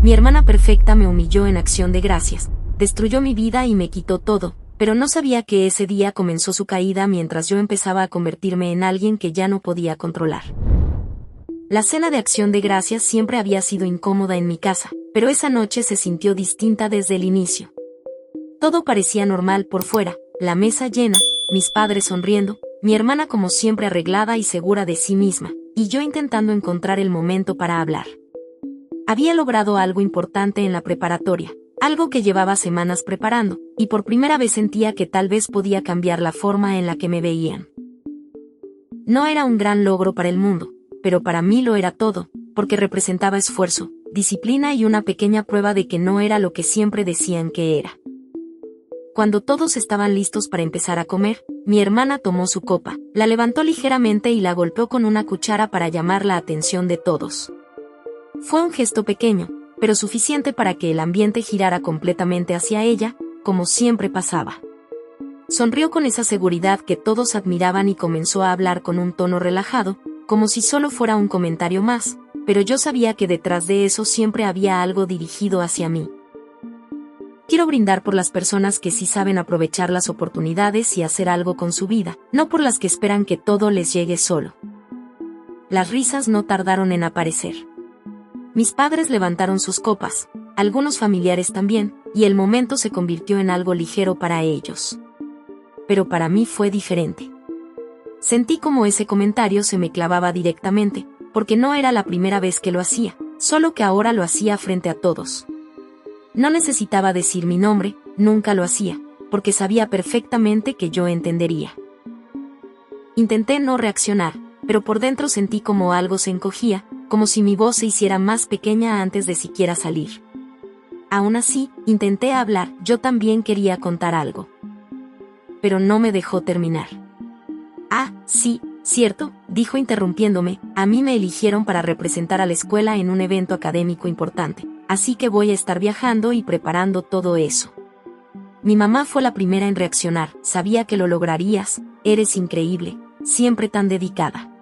Mi hermana perfecta me humilló en acción de gracias, destruyó mi vida y me quitó todo, pero no sabía que ese día comenzó su caída mientras yo empezaba a convertirme en alguien que ya no podía controlar. La cena de acción de gracias siempre había sido incómoda en mi casa, pero esa noche se sintió distinta desde el inicio. Todo parecía normal por fuera, la mesa llena, mis padres sonriendo, mi hermana como siempre arreglada y segura de sí misma, y yo intentando encontrar el momento para hablar. Había logrado algo importante en la preparatoria, algo que llevaba semanas preparando, y por primera vez sentía que tal vez podía cambiar la forma en la que me veían. No era un gran logro para el mundo, pero para mí lo era todo, porque representaba esfuerzo, disciplina y una pequeña prueba de que no era lo que siempre decían que era. Cuando todos estaban listos para empezar a comer, mi hermana tomó su copa, la levantó ligeramente y la golpeó con una cuchara para llamar la atención de todos. Fue un gesto pequeño, pero suficiente para que el ambiente girara completamente hacia ella, como siempre pasaba. Sonrió con esa seguridad que todos admiraban y comenzó a hablar con un tono relajado, como si solo fuera un comentario más, pero yo sabía que detrás de eso siempre había algo dirigido hacia mí. Quiero brindar por las personas que sí saben aprovechar las oportunidades y hacer algo con su vida, no por las que esperan que todo les llegue solo. Las risas no tardaron en aparecer. Mis padres levantaron sus copas, algunos familiares también, y el momento se convirtió en algo ligero para ellos. Pero para mí fue diferente. Sentí como ese comentario se me clavaba directamente, porque no era la primera vez que lo hacía, solo que ahora lo hacía frente a todos. No necesitaba decir mi nombre, nunca lo hacía, porque sabía perfectamente que yo entendería. Intenté no reaccionar, pero por dentro sentí como algo se encogía, como si mi voz se hiciera más pequeña antes de siquiera salir. Aún así, intenté hablar, yo también quería contar algo. Pero no me dejó terminar. Ah, sí, cierto, dijo interrumpiéndome, a mí me eligieron para representar a la escuela en un evento académico importante, así que voy a estar viajando y preparando todo eso. Mi mamá fue la primera en reaccionar, sabía que lo lograrías, eres increíble, siempre tan dedicada.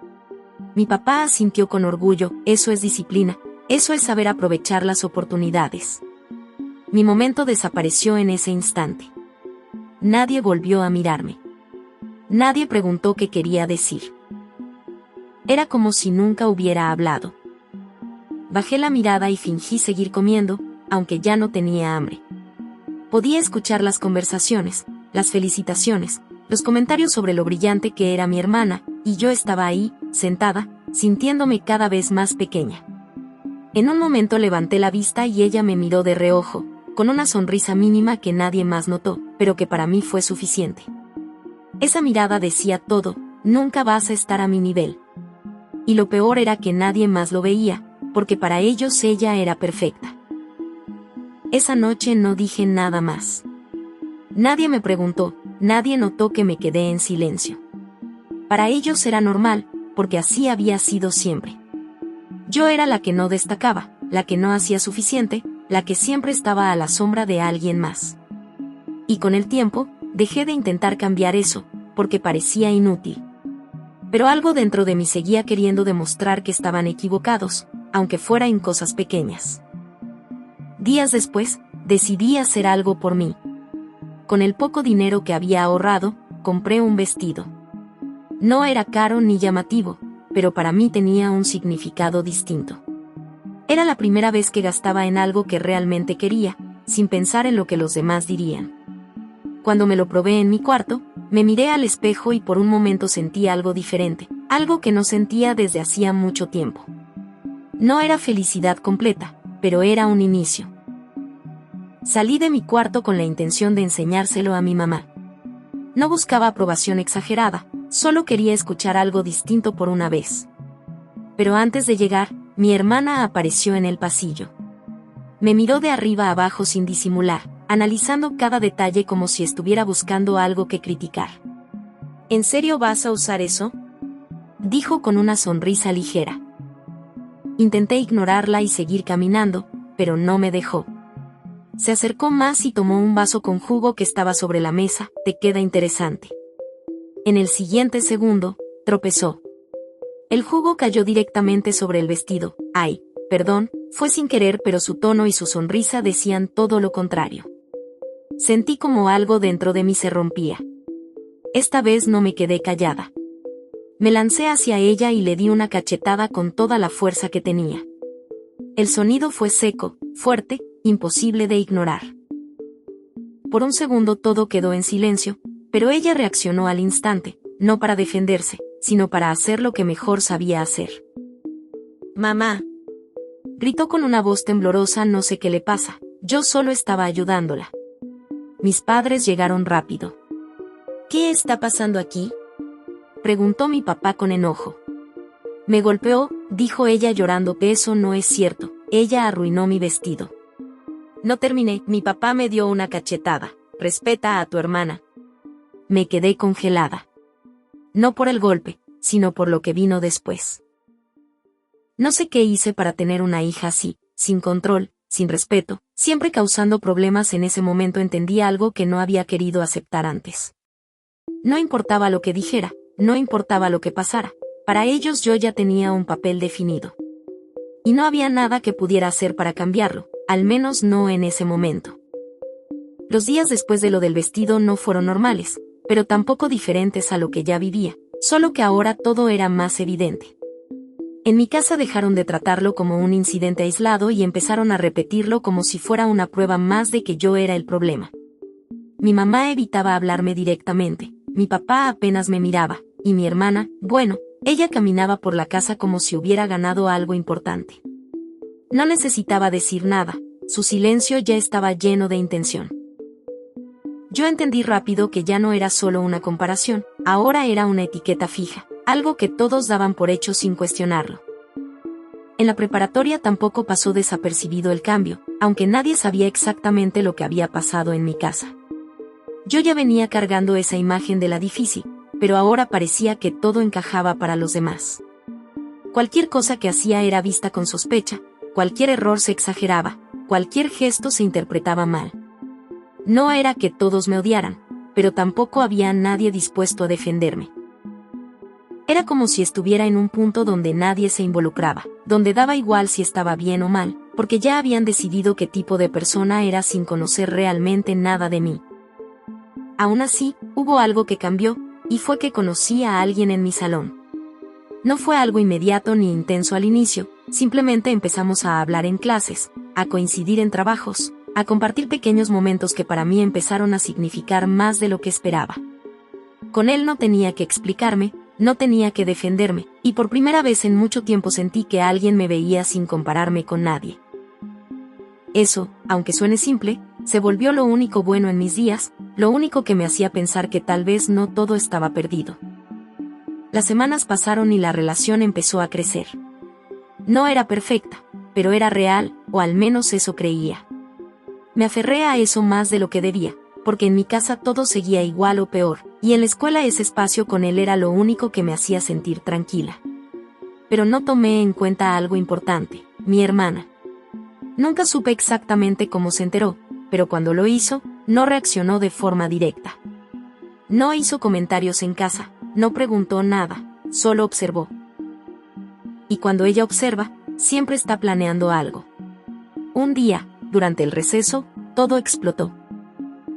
Mi papá asintió con orgullo, eso es disciplina, eso es saber aprovechar las oportunidades. Mi momento desapareció en ese instante. Nadie volvió a mirarme. Nadie preguntó qué quería decir. Era como si nunca hubiera hablado. Bajé la mirada y fingí seguir comiendo, aunque ya no tenía hambre. Podía escuchar las conversaciones, las felicitaciones, los comentarios sobre lo brillante que era mi hermana, y yo estaba ahí, sentada, sintiéndome cada vez más pequeña. En un momento levanté la vista y ella me miró de reojo, con una sonrisa mínima que nadie más notó, pero que para mí fue suficiente. Esa mirada decía todo, nunca vas a estar a mi nivel. Y lo peor era que nadie más lo veía, porque para ellos ella era perfecta. Esa noche no dije nada más. Nadie me preguntó, nadie notó que me quedé en silencio. Para ellos era normal, porque así había sido siempre. Yo era la que no destacaba, la que no hacía suficiente, la que siempre estaba a la sombra de alguien más. Y con el tiempo, dejé de intentar cambiar eso, porque parecía inútil. Pero algo dentro de mí seguía queriendo demostrar que estaban equivocados, aunque fuera en cosas pequeñas. Días después, decidí hacer algo por mí. Con el poco dinero que había ahorrado, compré un vestido. No era caro ni llamativo, pero para mí tenía un significado distinto. Era la primera vez que gastaba en algo que realmente quería, sin pensar en lo que los demás dirían. Cuando me lo probé en mi cuarto, me miré al espejo y por un momento sentí algo diferente, algo que no sentía desde hacía mucho tiempo. No era felicidad completa, pero era un inicio. Salí de mi cuarto con la intención de enseñárselo a mi mamá. No buscaba aprobación exagerada, solo quería escuchar algo distinto por una vez. Pero antes de llegar, mi hermana apareció en el pasillo. Me miró de arriba a abajo sin disimular, analizando cada detalle como si estuviera buscando algo que criticar. ¿En serio vas a usar eso?, dijo con una sonrisa ligera. Intenté ignorarla y seguir caminando, pero no me dejó. Se acercó más y tomó un vaso con jugo que estaba sobre la mesa. Te queda interesante. En el siguiente segundo, tropezó. El jugo cayó directamente sobre el vestido. ¡Ay! perdón, fue sin querer, pero su tono y su sonrisa decían todo lo contrario. Sentí como algo dentro de mí se rompía. Esta vez no me quedé callada. Me lancé hacia ella y le di una cachetada con toda la fuerza que tenía. El sonido fue seco, fuerte, imposible de ignorar. Por un segundo todo quedó en silencio, pero ella reaccionó al instante, no para defenderse, sino para hacer lo que mejor sabía hacer. «Mamá», gritó con una voz temblorosa. No sé qué le pasa, yo solo estaba ayudándola. Mis padres llegaron rápido. «¿Qué está pasando aquí?», preguntó mi papá con enojo. «Me golpeó», dijo ella llorando. «Eso no es cierto, ella arruinó mi vestido». No terminé, mi papá me dio una cachetada. «Respeta a tu hermana». Me quedé congelada. No por el golpe, sino por lo que vino después. No sé qué hice para tener una hija así, sin control, sin respeto, siempre causando problemas. En ese momento entendí algo que no había querido aceptar antes. No importaba lo que dijera, no importaba lo que pasara, para ellos yo ya tenía un papel definido. Y no había nada que pudiera hacer para cambiarlo, al menos no en ese momento. Los días después de lo del vestido no fueron normales, pero tampoco diferentes a lo que ya vivía, solo que ahora todo era más evidente. En mi casa dejaron de tratarlo como un incidente aislado y empezaron a repetirlo como si fuera una prueba más de que yo era el problema. Mi mamá evitaba hablarme directamente, mi papá apenas me miraba, y mi hermana, bueno, ella caminaba por la casa como si hubiera ganado algo importante. No necesitaba decir nada, su silencio ya estaba lleno de intención. Yo entendí rápido que ya no era solo una comparación, ahora era una etiqueta fija, algo que todos daban por hecho sin cuestionarlo. En la preparatoria tampoco pasó desapercibido el cambio, aunque nadie sabía exactamente lo que había pasado en mi casa. Yo ya venía cargando esa imagen de la difícil, pero ahora parecía que todo encajaba para los demás. Cualquier cosa que hacía era vista con sospecha, cualquier error se exageraba, cualquier gesto se interpretaba mal. No era que todos me odiaran, pero tampoco había nadie dispuesto a defenderme. Era como si estuviera en un punto donde nadie se involucraba, donde daba igual si estaba bien o mal, porque ya habían decidido qué tipo de persona era sin conocer realmente nada de mí. Aún así, hubo algo que cambió, y fue que conocí a alguien en mi salón. No fue algo inmediato ni intenso al inicio, simplemente empezamos a hablar en clases, a coincidir en trabajos, a compartir pequeños momentos que para mí empezaron a significar más de lo que esperaba. Con él no tenía que explicarme, no tenía que defenderme, y por primera vez en mucho tiempo sentí que alguien me veía sin compararme con nadie. Eso, aunque suene simple, se volvió lo único bueno en mis días, lo único que me hacía pensar que tal vez no todo estaba perdido. Las semanas pasaron y la relación empezó a crecer. No era perfecta, pero era real, o al menos eso creía. Me aferré a eso más de lo que debía, porque en mi casa todo seguía igual o peor, y en la escuela ese espacio con él era lo único que me hacía sentir tranquila. Pero no tomé en cuenta algo importante, mi hermana. Nunca supe exactamente cómo se enteró, pero cuando lo hizo, no reaccionó de forma directa. No hizo comentarios en casa, no preguntó nada, solo observó. Y cuando ella observa, siempre está planeando algo. Un día, durante el receso, todo explotó.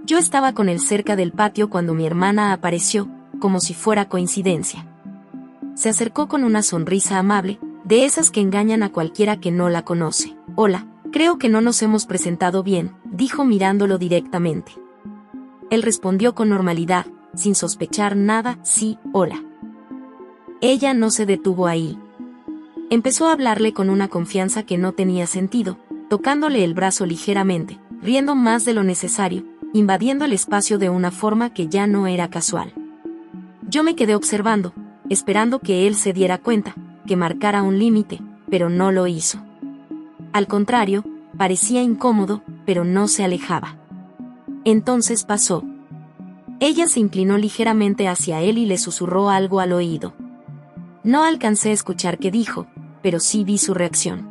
Yo estaba con él cerca del patio cuando mi hermana apareció, como si fuera coincidencia. Se acercó con una sonrisa amable, de esas que engañan a cualquiera que no la conoce. «Hola, creo que no nos hemos presentado bien», dijo mirándolo directamente. Él respondió con normalidad, sin sospechar nada: «Sí, hola». Ella no se detuvo ahí. Empezó a hablarle con una confianza que no tenía sentido, tocándole el brazo ligeramente, riendo más de lo necesario, invadiendo el espacio de una forma que ya no era casual. Yo me quedé observando, esperando que él se diera cuenta, que marcara un límite, pero no lo hizo. Al contrario, parecía incómodo, pero no se alejaba. Entonces pasó. Ella se inclinó ligeramente hacia él y le susurró algo al oído. No alcancé a escuchar qué dijo, pero sí vi su reacción.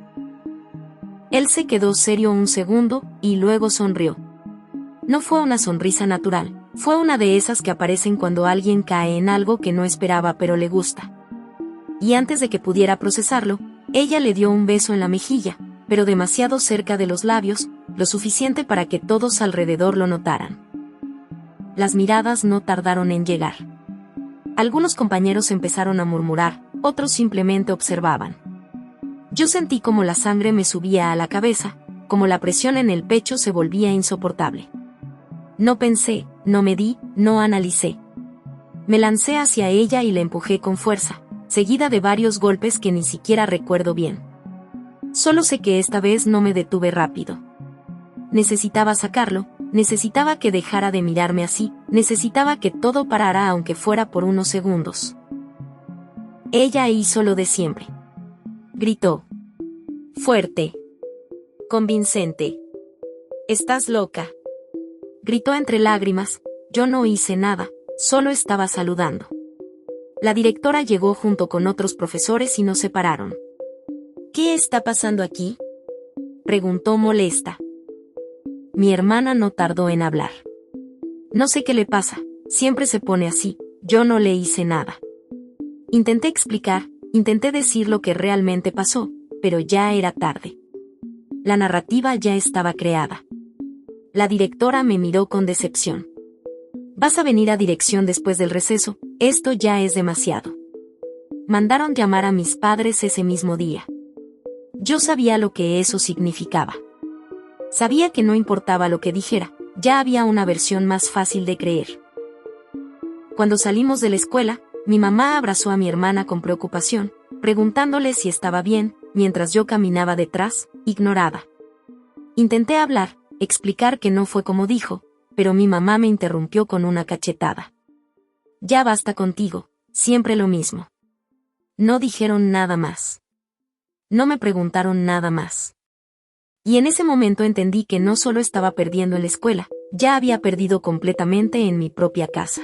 Él se quedó serio un segundo, y luego sonrió. No fue una sonrisa natural, fue una de esas que aparecen cuando alguien cae en algo que no esperaba pero le gusta. Y antes de que pudiera procesarlo, Ella le dio un beso en la mejilla, pero demasiado cerca de los labios, lo suficiente para que todos alrededor lo notaran. Las miradas no tardaron en llegar. Algunos compañeros empezaron a murmurar, otros simplemente observaban. Yo sentí como la sangre me subía a la cabeza, como la presión en el pecho se volvía insoportable. No pensé, no medí, no analicé. Me lancé hacia ella y la empujé con fuerza, seguida de varios golpes que ni siquiera recuerdo bien. Solo sé que esta vez no me detuve rápido. Necesitaba sacarlo, necesitaba que dejara de mirarme así, necesitaba que todo parara aunque fuera por unos segundos. Ella hizo lo de siempre. Gritó. Fuerte. Convincente. Estás loca. Gritó entre lágrimas. Yo no hice nada, solo estaba saludando. La directora llegó junto con otros profesores y nos separaron. ¿Qué está pasando aquí?, preguntó molesta. Mi hermana no tardó en hablar. No sé qué le pasa, siempre se pone así, yo no le hice nada. Intenté explicar, intenté decir lo que realmente pasó, pero ya era tarde. La narrativa ya estaba creada. La directora me miró con decepción. Vas a venir a dirección después del receso, esto ya es demasiado. Mandaron llamar a mis padres ese mismo día. Yo sabía lo que eso significaba. Sabía que no importaba lo que dijera, ya había una versión más fácil de creer. Cuando salimos de la escuela, mi mamá abrazó a mi hermana con preocupación, preguntándole si estaba bien, mientras yo caminaba detrás, ignorada. Intenté hablar, explicar que no fue como dijo, pero mi mamá me interrumpió con una cachetada. Ya basta contigo, siempre lo mismo. No dijeron nada más. No me preguntaron nada más. Y en ese momento entendí que no solo estaba perdiendo en la escuela, ya había perdido completamente en mi propia casa.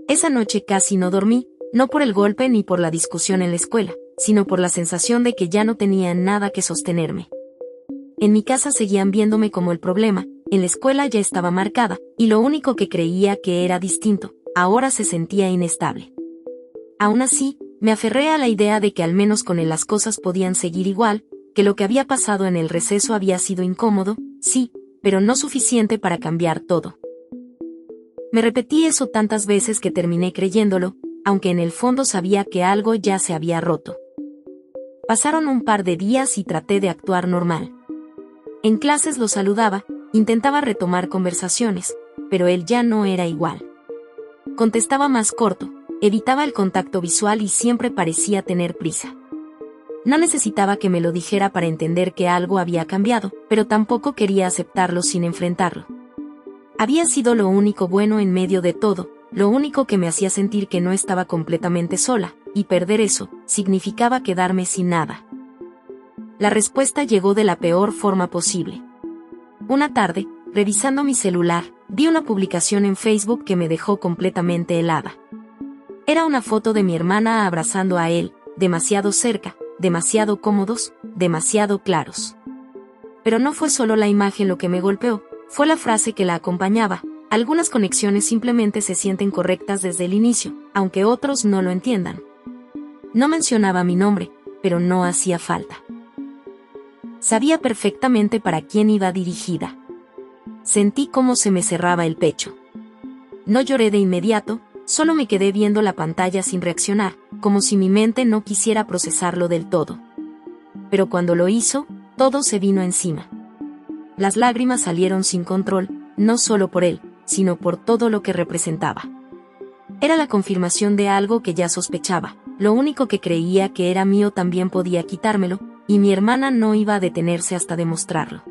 Esa noche casi no dormí, no por el golpe ni por la discusión en la escuela, sino por la sensación de que ya no tenía nada que sostenerme. En mi casa seguían viéndome como el problema, en la escuela ya estaba marcada, y lo único que creía que era distinto, ahora se sentía inestable. Aún así, me aferré a la idea de que al menos con él las cosas podían seguir igual, que lo que había pasado en el receso había sido incómodo, sí, pero no suficiente para cambiar todo. Me repetí eso tantas veces que terminé creyéndolo, aunque en el fondo sabía que algo ya se había roto. Pasaron un par de días y traté de actuar normal. En clases lo saludaba, intentaba retomar conversaciones, pero él ya no era igual. Contestaba más corto, evitaba el contacto visual y siempre parecía tener prisa. No necesitaba que me lo dijera para entender que algo había cambiado, pero tampoco quería aceptarlo sin enfrentarlo. Había sido lo único bueno en medio de todo, lo único que me hacía sentir que no estaba completamente sola, y perder eso, significaba quedarme sin nada. La respuesta llegó de la peor forma posible. Una tarde, revisando mi celular, vi una publicación en Facebook que me dejó completamente helada. Era una foto de mi hermana abrazando a él, demasiado cerca, demasiado cómodos, demasiado claros. Pero no fue solo la imagen lo que me golpeó, fue la frase que la acompañaba. Algunas conexiones simplemente se sienten correctas desde el inicio, aunque otros no lo entiendan. No mencionaba mi nombre, pero no hacía falta. Sabía perfectamente para quién iba dirigida. Sentí cómo se me cerraba el pecho. No lloré de inmediato, solo me quedé viendo la pantalla sin reaccionar, como si mi mente no quisiera procesarlo del todo. Pero cuando lo hizo, todo se vino encima. Las lágrimas salieron sin control, no solo por él, sino por todo lo que representaba. Era la confirmación de algo que ya sospechaba, lo único que creía que era mío también podía quitármelo, y mi hermana no iba a detenerse hasta demostrarlo.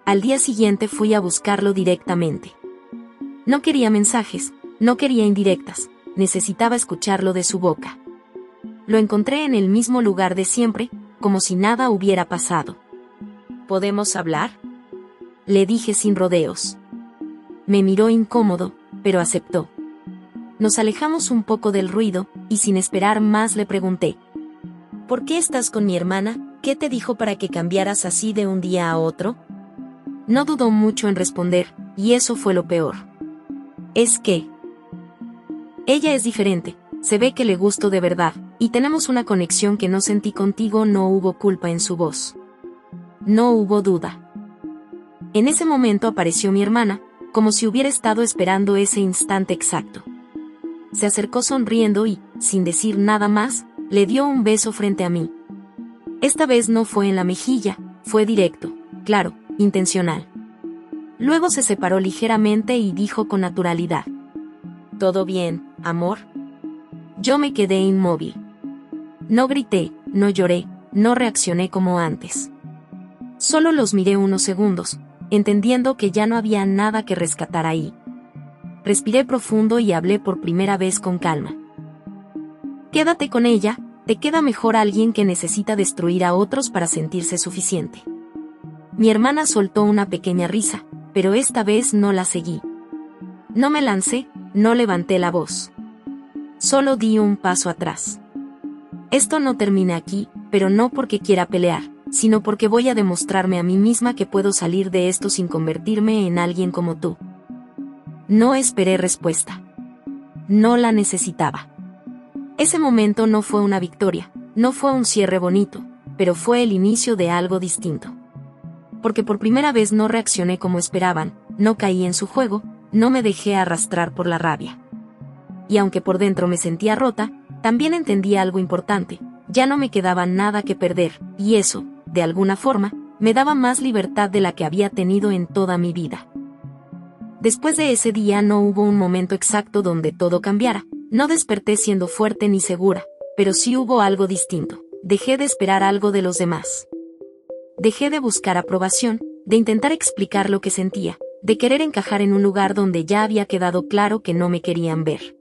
Al día siguiente fui a buscarlo directamente. No quería mensajes, no quería indirectas, necesitaba escucharlo de su boca. Lo encontré en el mismo lugar de siempre, como si nada hubiera pasado. ¿Podemos hablar?, le dije sin rodeos. Me miró incómodo, pero aceptó. Nos alejamos un poco del ruido, y sin esperar más le pregunté: ¿por qué estás con mi hermana? ¿Qué te dijo para que cambiaras así de un día a otro? No dudó mucho en responder, y eso fue lo peor. Es que ella es diferente, se ve que le gusto de verdad, Y tenemos una conexión que no sentí contigo. No hubo culpa en su voz. No hubo duda. En ese momento apareció mi hermana, como si hubiera estado esperando ese instante exacto. Se acercó sonriendo y, sin decir nada más, le dio un beso frente a mí. Esta vez no fue en la mejilla, fue directo, claro, intencional. Luego se separó ligeramente y dijo con naturalidad: ¿Todo bien, amor? Yo me quedé inmóvil. No grité, no lloré, no reaccioné como antes. Solo los miré unos segundos, entendiendo que ya no había nada que rescatar ahí. Respiré profundo y hablé por primera vez con calma. Quédate con ella, te queda mejor alguien que necesita destruir a otros para sentirse suficiente. Mi hermana soltó una pequeña risa, pero esta vez no la seguí. No me lancé, no levanté la voz. Solo di un paso atrás. Esto no termina aquí, pero no porque quiera pelear, sino porque voy a demostrarme a mí misma que puedo salir de esto sin convertirme en alguien como tú. No esperé respuesta. No la necesitaba. Ese momento no fue una victoria, no fue un cierre bonito, pero fue el inicio de algo distinto. Porque por primera vez no reaccioné como esperaban, no caí en su juego, no me dejé arrastrar por la rabia. Y aunque por dentro me sentía rota, también entendí algo importante: ya no me quedaba nada que perder, y eso, de alguna forma, me daba más libertad de la que había tenido en toda mi vida. Después de ese día no hubo un momento exacto donde todo cambiara, no desperté siendo fuerte ni segura, pero sí hubo algo distinto. Dejé de esperar algo de los demás. Dejé de buscar aprobación, de intentar explicar lo que sentía, de querer encajar en un lugar donde ya había quedado claro que no me querían ver.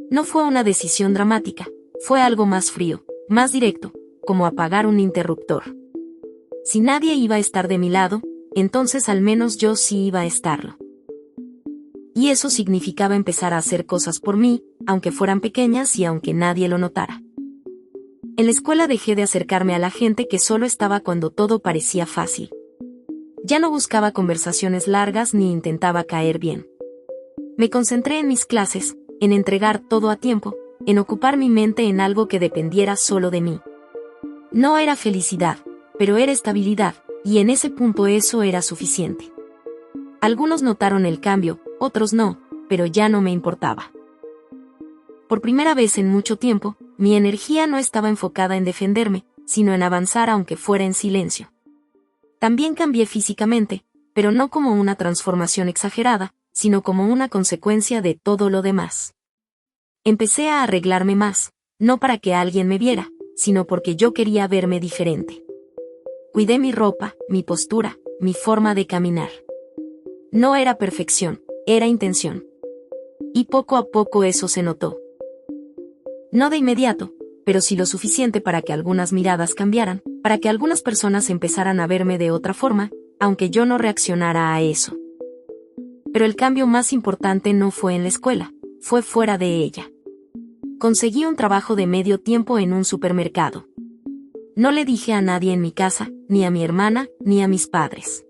No fue una decisión dramática, fue algo más frío, más directo, como apagar un interruptor. Si nadie iba a estar de mi lado, entonces al menos yo sí iba a estarlo. Y eso significaba empezar a hacer cosas por mí, aunque fueran pequeñas y aunque nadie lo notara. En la escuela dejé de acercarme a la gente que solo estaba cuando todo parecía fácil. Ya no buscaba conversaciones largas ni intentaba caer bien. Me concentré en mis clases, en entregar todo a tiempo, en ocupar mi mente en algo que dependiera solo de mí. No era felicidad, pero era estabilidad, y en ese punto eso era suficiente. Algunos notaron el cambio, otros no, pero ya no me importaba. Por primera vez en mucho tiempo, mi energía no estaba enfocada en defenderme, sino en avanzar aunque fuera en silencio. También cambié físicamente, pero no como una transformación exagerada, sino como una consecuencia de todo lo demás. Empecé a arreglarme más, no para que alguien me viera, sino porque yo quería verme diferente. Cuidé mi ropa, mi postura, mi forma de caminar. No era perfección, era intención. Y poco a poco eso se notó. No de inmediato, pero sí lo suficiente para que algunas miradas cambiaran, para que algunas personas empezaran a verme de otra forma, aunque yo no reaccionara a eso. Pero el cambio más importante no fue en la escuela, fue fuera de ella. Conseguí un trabajo de medio tiempo en un supermercado. No le dije a nadie en mi casa, ni a mi hermana, ni a mis padres.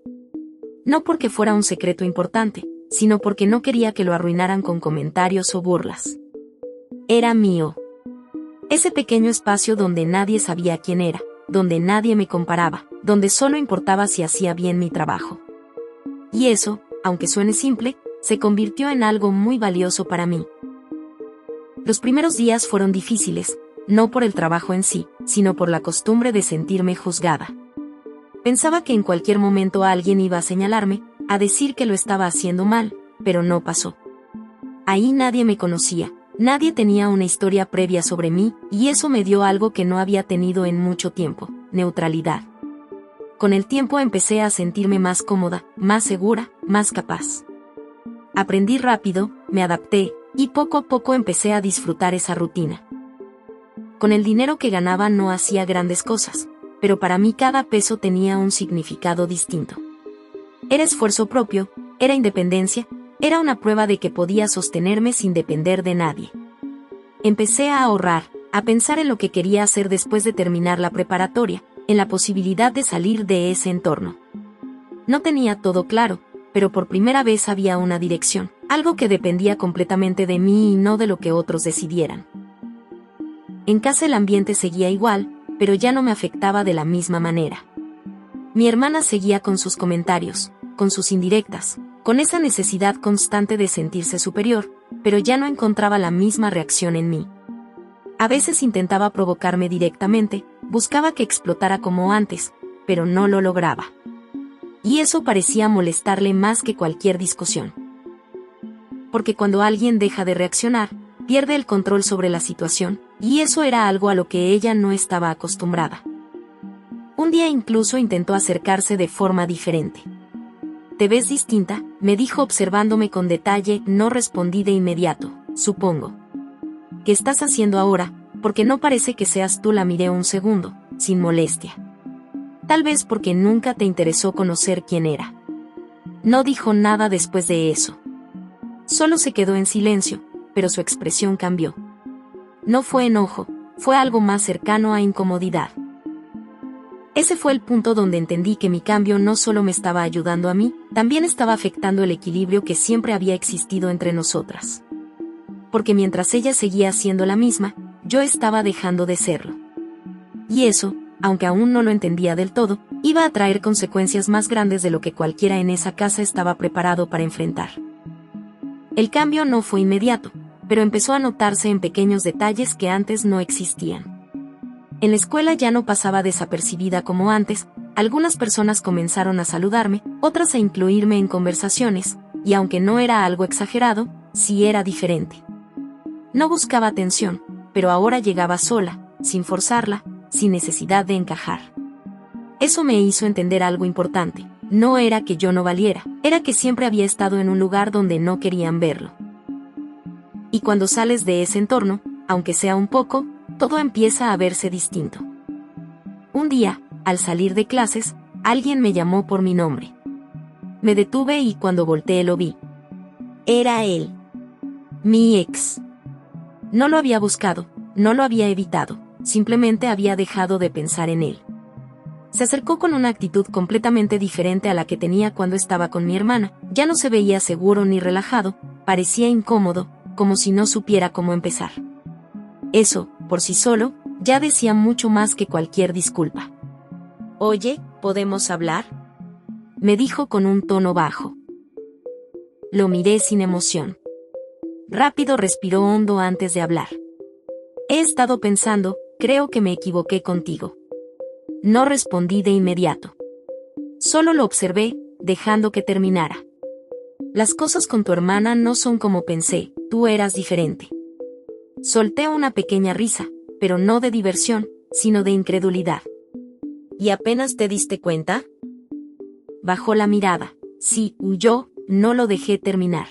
No porque fuera un secreto importante, sino porque no quería que lo arruinaran con comentarios o burlas. Era mío. Ese pequeño espacio donde nadie sabía quién era, donde nadie me comparaba, donde solo importaba si hacía bien mi trabajo. Y eso, aunque suene simple, se convirtió en algo muy valioso para mí. Los primeros días fueron difíciles, no por el trabajo en sí, sino por la costumbre de sentirme juzgada. Pensaba que en cualquier momento alguien iba a señalarme, a decir que lo estaba haciendo mal, pero no pasó. Ahí nadie me conocía, nadie tenía una historia previa sobre mí, y eso me dio algo que no había tenido en mucho tiempo: neutralidad. Con el tiempo empecé a sentirme más cómoda, más segura, más capaz. Aprendí rápido, me adapté, y poco a poco empecé a disfrutar esa rutina. Con el dinero que ganaba no hacía grandes cosas, pero para mí cada peso tenía un significado distinto. Era esfuerzo propio, era independencia, era una prueba de que podía sostenerme sin depender de nadie. Empecé a ahorrar, a pensar en lo que quería hacer después de terminar la preparatoria, en la posibilidad de salir de ese entorno. No tenía todo claro, pero por primera vez había una dirección, algo que dependía completamente de mí y no de lo que otros decidieran. En casa el ambiente seguía igual, pero ya no me afectaba de la misma manera. Mi hermana seguía con sus comentarios, con sus indirectas, con esa necesidad constante de sentirse superior, pero ya no encontraba la misma reacción en mí. A veces intentaba provocarme directamente, buscaba que explotara como antes, pero no lo lograba. Y eso parecía molestarle más que cualquier discusión. Porque cuando alguien deja de reaccionar, pierde el control sobre la situación, y eso era algo a lo que ella no estaba acostumbrada. Un día incluso intentó acercarse de forma diferente. «¿Te ves distinta?», me dijo observándome con detalle. No respondí de inmediato. «Supongo. ¿Qué estás haciendo ahora? Porque no parece que seas tú». La miré un segundo, sin molestia. Tal vez porque nunca te interesó conocer quién era. No dijo nada después de eso. Solo se quedó en silencio, pero su expresión cambió. No fue enojo, fue algo más cercano a incomodidad. Ese fue el punto donde entendí que mi cambio no solo me estaba ayudando a mí, también estaba afectando el equilibrio que siempre había existido entre nosotras. Porque mientras ella seguía siendo la misma, yo estaba dejando de serlo. Y eso, aunque aún no lo entendía del todo, iba a traer consecuencias más grandes de lo que cualquiera en esa casa estaba preparado para enfrentar. El cambio no fue inmediato, pero empezó a notarse en pequeños detalles que antes no existían. En la escuela ya no pasaba desapercibida como antes, algunas personas comenzaron a saludarme, otras a incluirme en conversaciones, y aunque no era algo exagerado, sí era diferente. No buscaba atención, pero ahora llegaba sola, sin forzarla, sin necesidad de encajar. Eso me hizo entender algo importante. No era que yo no valiera, era que siempre había estado en un lugar donde no querían verlo. Y cuando sales de ese entorno, aunque sea un poco, todo empieza a verse distinto. Un día, al salir de clases, alguien me llamó por mi nombre. Me detuve y cuando volteé lo vi. Era él. Mi ex. No lo había buscado, no lo había evitado, simplemente había dejado de pensar en él. Se acercó con una actitud completamente diferente a la que tenía cuando estaba con mi hermana. Ya no se veía seguro ni relajado, parecía incómodo, como si no supiera cómo empezar. Eso, por sí solo, ya decía mucho más que cualquier disculpa. «Oye, ¿podemos hablar?», me dijo con un tono bajo. Lo miré sin emoción. Rápido respiró hondo antes de hablar. «He estado pensando, creo que me equivoqué contigo». No respondí de inmediato. Solo lo observé, dejando que terminara. «Las cosas con tu hermana no son como pensé, tú eras diferente». Solté una pequeña risa, pero no de diversión, sino de incredulidad. «¿Y apenas te diste cuenta?». Bajó la mirada. «Sí», huyó, no lo dejé terminar.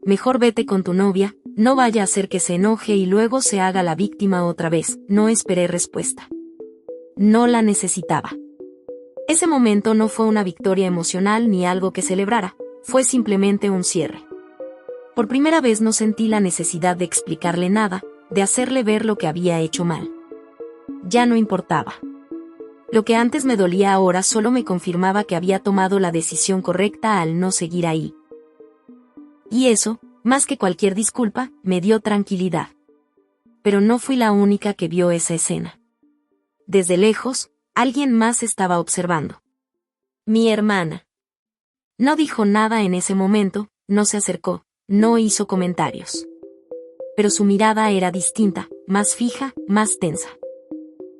«Mejor vete con tu novia, no vaya a hacer que se enoje y luego se haga la víctima otra vez». No esperé respuesta. No la necesitaba. Ese momento no fue una victoria emocional ni algo que celebrara, fue simplemente un cierre. Por primera vez no sentí la necesidad de explicarle nada, de hacerle ver lo que había hecho mal. Ya no importaba. Lo que antes me dolía ahora solo me confirmaba que había tomado la decisión correcta al no seguir ahí. Y eso, más que cualquier disculpa, me dio tranquilidad. Pero no fui la única que vio esa escena. Desde lejos, alguien más estaba observando. Mi hermana. No dijo nada en ese momento, no se acercó, no hizo comentarios. Pero su mirada era distinta, más fija, más tensa.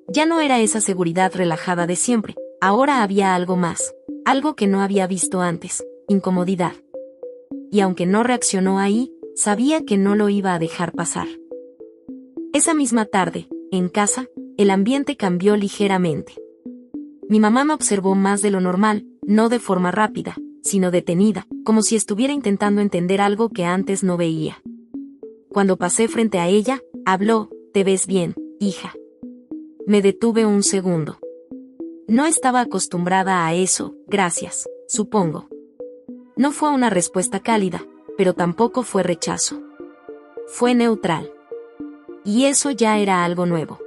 Ya no era esa seguridad relajada de siempre, ahora había algo más, algo que no había visto antes, incomodidad. Y aunque no reaccionó ahí, sabía que no lo iba a dejar pasar. Esa misma tarde, en casa, el ambiente cambió ligeramente. Mi mamá me observó más de lo normal, no de forma rápida, sino detenida, como si estuviera intentando entender algo que antes no veía. Cuando pasé frente a ella, habló: «Te ves bien, hija». Me detuve un segundo. No estaba acostumbrada a eso, gracias, supongo. No fue una respuesta cálida, pero tampoco fue rechazo. Fue neutral. Y eso ya era algo nuevo.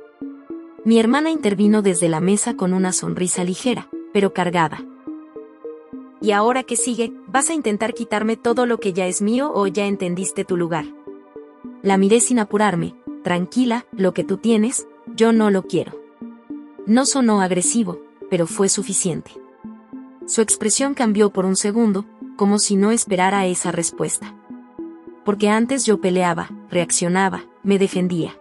Mi hermana intervino desde la mesa con una sonrisa ligera, pero cargada. «¿Y ahora qué sigue? ¿Vas a intentar quitarme todo lo que ya es mío o ya entendiste tu lugar?». La miré sin apurarme, tranquila, lo que tú tienes, yo no lo quiero. No sonó agresivo, pero fue suficiente. Su expresión cambió por un segundo, como si no esperara esa respuesta. Porque antes yo peleaba, reaccionaba, me defendía.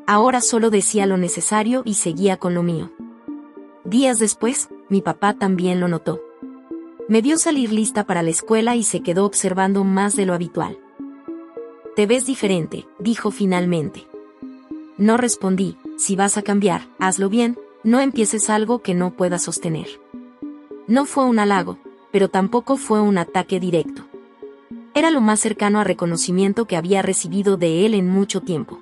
Ahora solo decía lo necesario y seguía con lo mío. Días después, mi papá también lo notó. Me vio salir lista para la escuela y se quedó observando más de lo habitual. «Te ves diferente», dijo finalmente. No respondí. Si vas a cambiar, hazlo bien, no empieces algo que no puedas sostener. No fue un halago, pero tampoco fue un ataque directo. Era lo más cercano a reconocimiento que había recibido de él en mucho tiempo.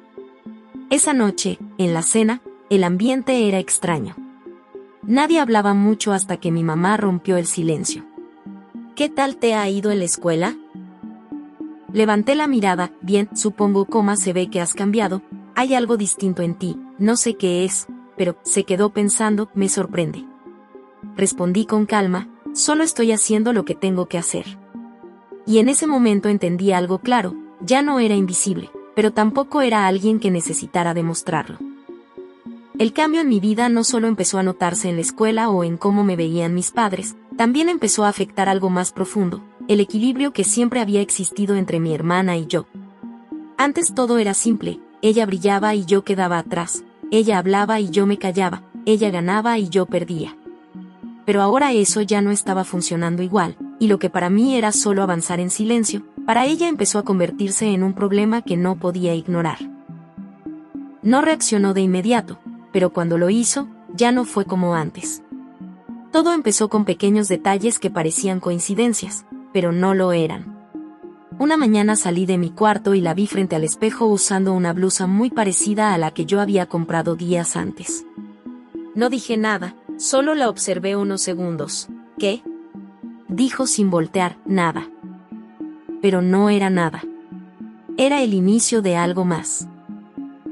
Esa noche, en la cena, el ambiente era extraño. Nadie hablaba mucho hasta que mi mamá rompió el silencio. «¿Qué tal te ha ido en la escuela?» Levanté la mirada. «Bien, supongo, se ve que has cambiado. Hay algo distinto en ti, no sé qué es», pero se quedó pensando. «Me sorprende». Respondí con calma, «Solo estoy haciendo lo que tengo que hacer». Y en ese momento entendí algo claro, ya no era invisible, pero tampoco era alguien que necesitara demostrarlo. El cambio en mi vida no solo empezó a notarse en la escuela o en cómo me veían mis padres, también empezó a afectar algo más profundo, el equilibrio que siempre había existido entre mi hermana y yo. Antes todo era simple, ella brillaba y yo quedaba atrás, ella hablaba y yo me callaba, ella ganaba y yo perdía. Pero ahora eso ya no estaba funcionando igual, y lo que para mí era solo avanzar en silencio, para ella empezó a convertirse en un problema que no podía ignorar. No reaccionó de inmediato, pero cuando lo hizo, ya no fue como antes. Todo empezó con pequeños detalles que parecían coincidencias, pero no lo eran. Una mañana salí de mi cuarto y la vi frente al espejo usando una blusa muy parecida a la que yo había comprado días antes. No dije nada, solo la observé unos segundos. «¿Qué?», dijo sin voltear. «Nada». Pero no era nada. Era el inicio de algo más.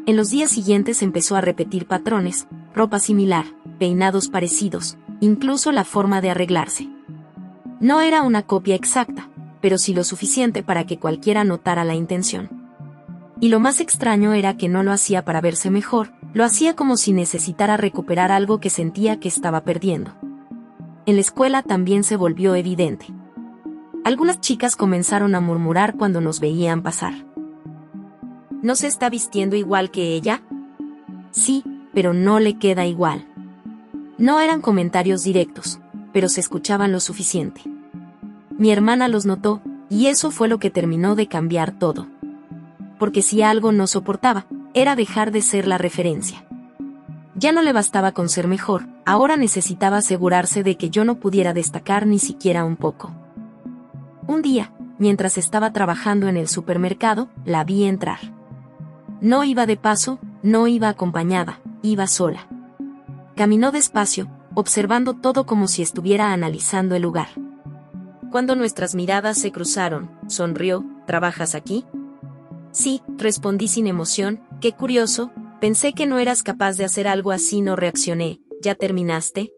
En los días siguientes empezó a repetir patrones, ropa similar, peinados parecidos, incluso la forma de arreglarse. No era una copia exacta, pero sí lo suficiente para que cualquiera notara la intención. Y lo más extraño era que no lo hacía para verse mejor, lo hacía como si necesitara recuperar algo que sentía que estaba perdiendo. En la escuela también se volvió evidente. Algunas chicas comenzaron a murmurar cuando nos veían pasar. ¿No se está vistiendo igual que ella? Sí, pero no le queda igual. No eran comentarios directos, pero se escuchaban lo suficiente. Mi hermana los notó, y eso fue lo que terminó de cambiar todo. Porque si algo no soportaba, era dejar de ser la referencia. Ya no le bastaba con ser mejor, ahora necesitaba asegurarse de que yo no pudiera destacar ni siquiera un poco. Un día, mientras estaba trabajando en el supermercado, la vi entrar. No iba de paso, no iba acompañada, iba sola. Caminó despacio, observando todo como si estuviera analizando el lugar. Cuando nuestras miradas se cruzaron, sonrió. ¿Trabajas aquí? Sí, respondí sin emoción. Qué curioso, pensé que no eras capaz de hacer algo así. No reaccioné. ¿Ya terminaste?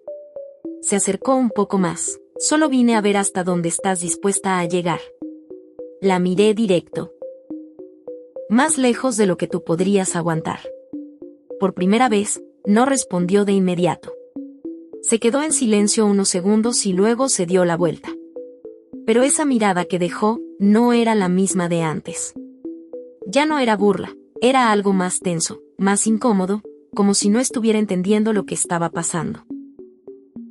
Se acercó un poco más. Solo vine a ver hasta dónde estás dispuesta a llegar. La miré directo. Más lejos de lo que tú podrías aguantar. Por primera vez, no respondió de inmediato. Se quedó en silencio unos segundos y luego se dio la vuelta. Pero esa mirada que dejó, no era la misma de antes. Ya no era burla, era algo más tenso, más incómodo, como si no estuviera entendiendo lo que estaba pasando.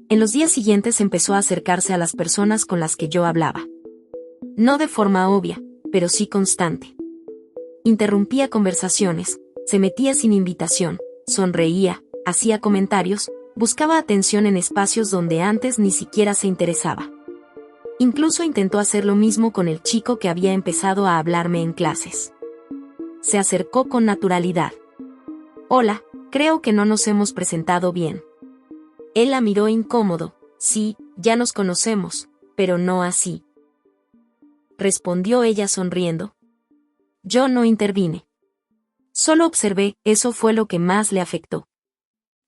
En los días siguientes empezó a acercarse a las personas con las que yo hablaba. No de forma obvia, pero sí constante. Interrumpía conversaciones, se metía sin invitación, sonreía, hacía comentarios, buscaba atención en espacios donde antes ni siquiera se interesaba. Incluso intentó hacer lo mismo con el chico que había empezado a hablarme en clases. Se acercó con naturalidad. «Hola, creo que no nos hemos presentado bien». Él la miró incómodo. «Sí, ya nos conocemos, pero no así», respondió ella sonriendo. Yo no intervine. Solo observé. Eso fue lo que más le afectó.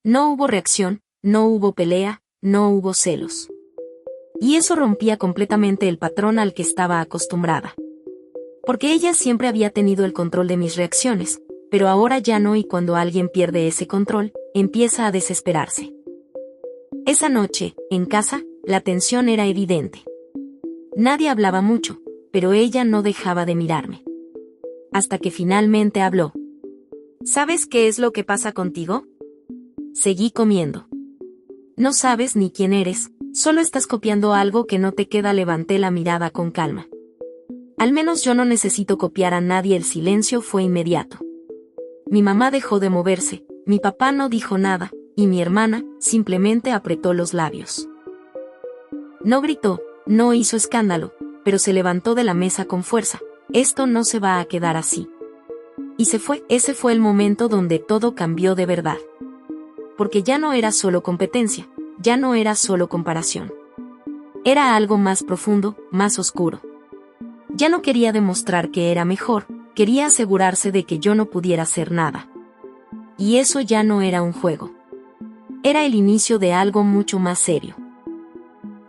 No hubo reacción, no hubo pelea, no hubo celos. Y eso rompía completamente el patrón al que estaba acostumbrada. Porque ella siempre había tenido el control de mis reacciones, pero ahora ya no, y cuando alguien pierde ese control, empieza a desesperarse. Esa noche, en casa, la tensión era evidente. Nadie hablaba mucho, pero ella no dejaba de mirarme. Hasta que finalmente habló. ¿Sabes qué es lo que pasa contigo? Seguí comiendo. No sabes ni quién eres, solo estás copiando algo que no te queda. Levanté la mirada con calma. Al menos yo no necesito copiar a nadie. El silencio fue inmediato. Mi mamá dejó de moverse, mi papá no dijo nada, y mi hermana simplemente apretó los labios. No gritó, no hizo escándalo, pero se levantó de la mesa con fuerza. Esto no se va a quedar así. Y se fue. Ese fue el momento donde todo cambió de verdad. Porque ya no era solo competencia, ya no era solo comparación. Era algo más profundo, más oscuro. Ya no quería demostrar que era mejor, quería asegurarse de que yo no pudiera hacer nada. Y eso ya no era un juego. Era el inicio de algo mucho más serio.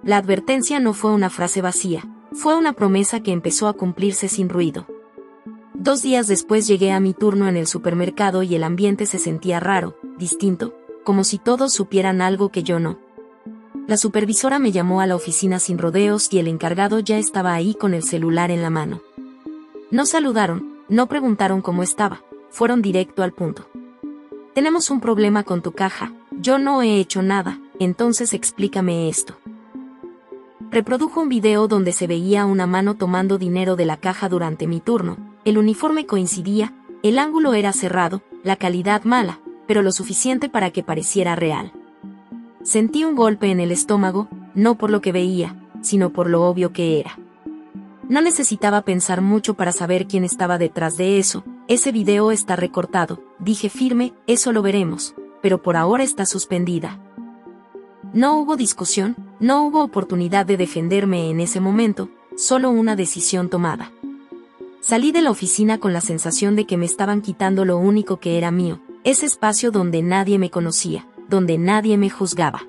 La advertencia no fue una frase vacía, fue una promesa que empezó a cumplirse sin ruido. 2 días después llegué a mi turno en el supermercado y el ambiente se sentía raro, distinto, como si todos supieran algo que yo no. La supervisora me llamó a la oficina sin rodeos y el encargado ya estaba ahí con el celular en la mano. No saludaron, no preguntaron cómo estaba, fueron directo al punto. Tenemos un problema con tu caja, yo no he hecho nada, entonces explícame esto. Reprodujo un video donde se veía una mano tomando dinero de la caja durante mi turno, el uniforme coincidía, el ángulo era cerrado, la calidad mala, pero lo suficiente para que pareciera real. Sentí un golpe en el estómago, no por lo que veía, sino por lo obvio que era. No necesitaba pensar mucho para saber quién estaba detrás de eso. Ese video está recortado, dije firme, eso lo veremos, pero por ahora está suspendida. No hubo discusión, no hubo oportunidad de defenderme en ese momento, solo una decisión tomada. Salí de la oficina con la sensación de que me estaban quitando lo único que era mío, ese espacio donde nadie me conocía, donde nadie me juzgaba.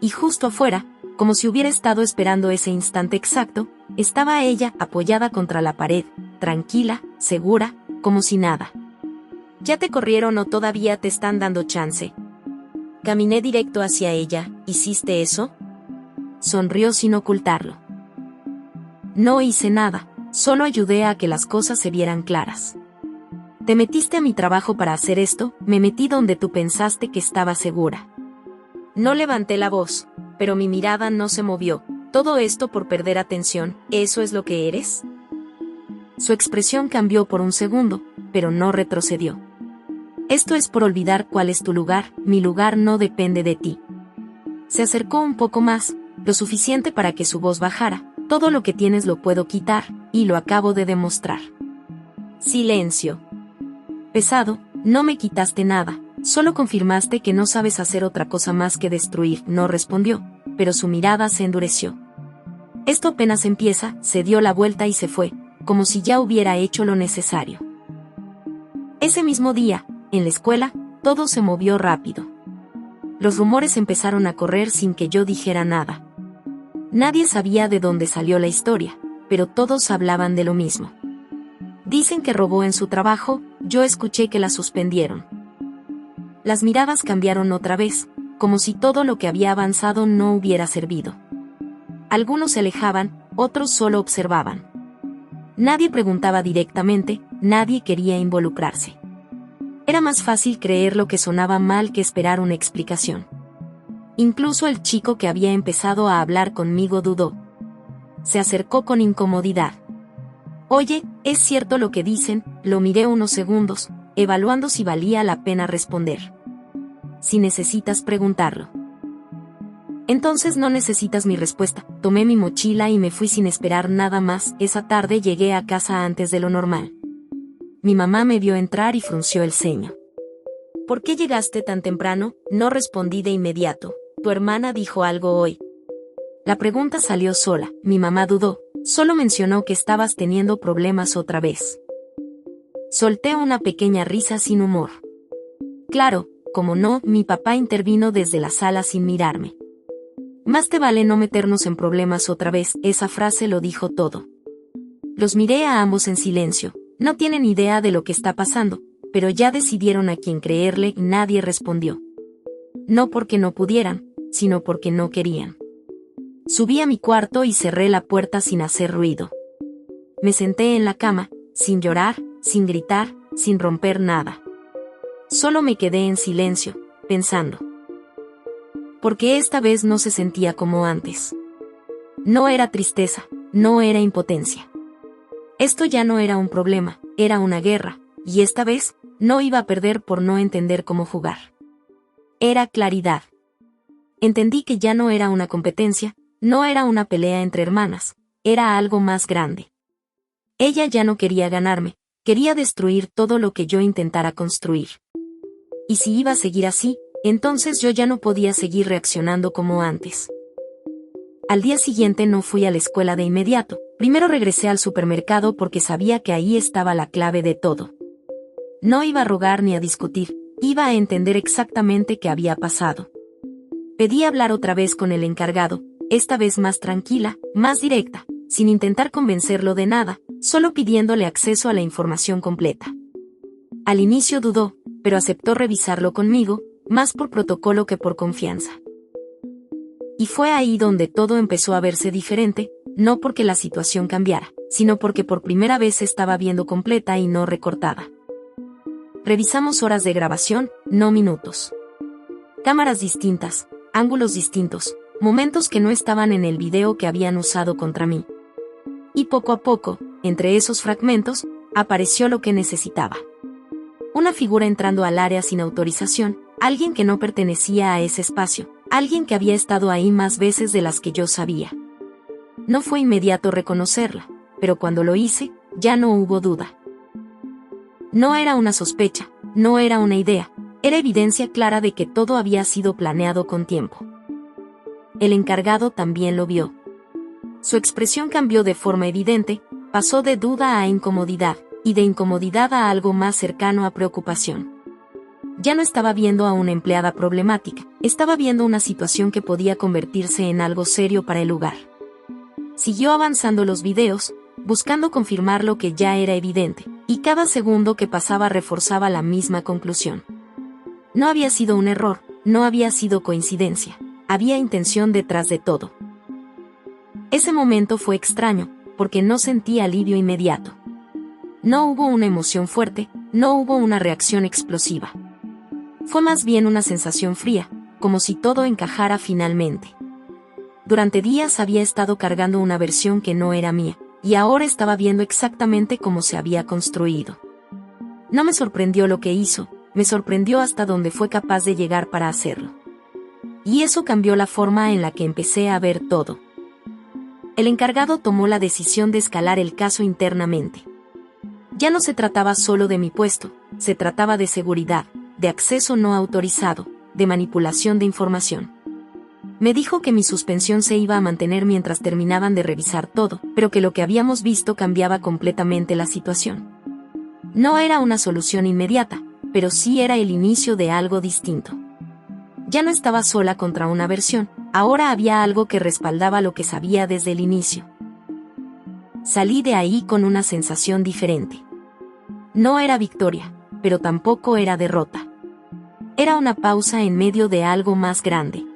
Y justo afuera, como si hubiera estado esperando ese instante exacto, estaba ella apoyada contra la pared, tranquila, segura, como si nada. ¿Ya te corrieron o todavía te están dando chance? Caminé directo hacia ella. ¿Hiciste eso? Sonrió sin ocultarlo. No hice nada, solo ayudé a que las cosas se vieran claras. Te metiste a mi trabajo para hacer esto, me metí donde tú pensaste que estaba segura. No levanté la voz, pero mi mirada no se movió. ¿Todo esto por perder atención? ¿Eso es lo que eres? Su expresión cambió por un segundo, pero no retrocedió. Esto es por olvidar cuál es tu lugar, mi lugar no depende de ti. Se acercó un poco más, lo suficiente para que su voz bajara. Todo lo que tienes lo puedo quitar, y lo acabo de demostrar. Silencio. Pesado, no me quitaste nada, solo confirmaste que no sabes hacer otra cosa más que destruir. No respondió, pero su mirada se endureció. Esto apenas empieza. Se dio la vuelta y se fue, como si ya hubiera hecho lo necesario. Ese mismo día, en la escuela, todo se movió rápido. Los rumores empezaron a correr sin que yo dijera nada. Nadie sabía de dónde salió la historia, pero todos hablaban de lo mismo. Dicen que robó en su trabajo, yo escuché que la suspendieron. Las miradas cambiaron otra vez, como si todo lo que había avanzado no hubiera servido. Algunos se alejaban, otros solo observaban. Nadie preguntaba directamente, nadie quería involucrarse. Era más fácil creer lo que sonaba mal que esperar una explicación. Incluso el chico que había empezado a hablar conmigo dudó. Se acercó con incomodidad. Oye, ¿es cierto lo que dicen? Lo miré unos segundos, evaluando si valía la pena responder. Si necesitas preguntarlo. Entonces no necesitas mi respuesta. Tomé mi mochila y me fui sin esperar nada más. Esa tarde llegué a casa antes de lo normal. Mi mamá me vio entrar y frunció el ceño. ¿Por qué llegaste tan temprano? No respondí de inmediato. ¿Tu hermana dijo algo hoy? La pregunta salió sola. Mi mamá dudó. Solo mencionó que estabas teniendo problemas otra vez. Solté una pequeña risa sin humor. Claro, como no, mi papá intervino desde la sala sin mirarme. Más te vale no meternos en problemas otra vez. Esa frase lo dijo todo. Los miré a ambos en silencio. No tienen idea de lo que está pasando, pero ya decidieron a quién creerle y nadie respondió. No porque no pudieran, sino porque no querían. Subí a mi cuarto y cerré la puerta sin hacer ruido. Me senté en la cama, sin llorar, sin gritar, sin romper nada. Solo me quedé en silencio, pensando. Porque esta vez no se sentía como antes. No era tristeza, no era impotencia. Esto ya no era un problema, era una guerra, y esta vez, no iba a perder por no entender cómo jugar. Era claridad. Entendí que ya no era una competencia, no era una pelea entre hermanas, era algo más grande. Ella ya no quería ganarme, quería destruir todo lo que yo intentara construir. Y si iba a seguir así, entonces yo ya no podía seguir reaccionando como antes. Al día siguiente no fui a la escuela de inmediato, primero regresé al supermercado porque sabía que ahí estaba la clave de todo. No iba a rogar ni a discutir, iba a entender exactamente qué había pasado. Pedí hablar otra vez con el encargado, esta vez más tranquila, más directa, sin intentar convencerlo de nada, solo pidiéndole acceso a la información completa. Al inicio dudó, pero aceptó revisarlo conmigo, más por protocolo que por confianza. Y fue ahí donde todo empezó a verse diferente, no porque la situación cambiara, sino porque por primera vez se estaba viendo completa y no recortada. Revisamos horas de grabación, no minutos. Cámaras distintas, ángulos distintos, momentos que no estaban en el video que habían usado contra mí. Y poco a poco, entre esos fragmentos, apareció lo que necesitaba. Una figura entrando al área sin autorización, alguien que no pertenecía a ese espacio, alguien que había estado ahí más veces de las que yo sabía. No fue inmediato reconocerla, pero cuando lo hice, ya no hubo duda. No era una sospecha, no era una idea, era evidencia clara de que todo había sido planeado con tiempo. El encargado también lo vio. Su expresión cambió de forma evidente, pasó de duda a incomodidad, y de incomodidad a algo más cercano a preocupación. Ya no estaba viendo a una empleada problemática, estaba viendo una situación que podía convertirse en algo serio para el lugar. Siguió avanzando los videos, buscando confirmar lo que ya era evidente, y cada segundo que pasaba reforzaba la misma conclusión. No había sido un error, no había sido coincidencia, había intención detrás de todo. Ese momento fue extraño, porque no sentí alivio inmediato. No hubo una emoción fuerte, no hubo una reacción explosiva. Fue más bien una sensación fría, como si todo encajara finalmente. Durante días había estado cargando una versión que no era mía, y ahora estaba viendo exactamente cómo se había construido. No me sorprendió lo que hizo, me sorprendió hasta dónde fue capaz de llegar para hacerlo. Y eso cambió la forma en la que empecé a ver todo. El encargado tomó la decisión de escalar el caso internamente. Ya no se trataba solo de mi puesto, se trataba de seguridad, de acceso no autorizado, de manipulación de información. Me dijo que mi suspensión se iba a mantener mientras terminaban de revisar todo, pero que lo que habíamos visto cambiaba completamente la situación. No era una solución inmediata, pero sí era el inicio de algo distinto. Ya no estaba sola contra una versión, ahora había algo que respaldaba lo que sabía desde el inicio. Salí de ahí con una sensación diferente. No era victoria, pero tampoco era derrota. Era una pausa en medio de algo más grande.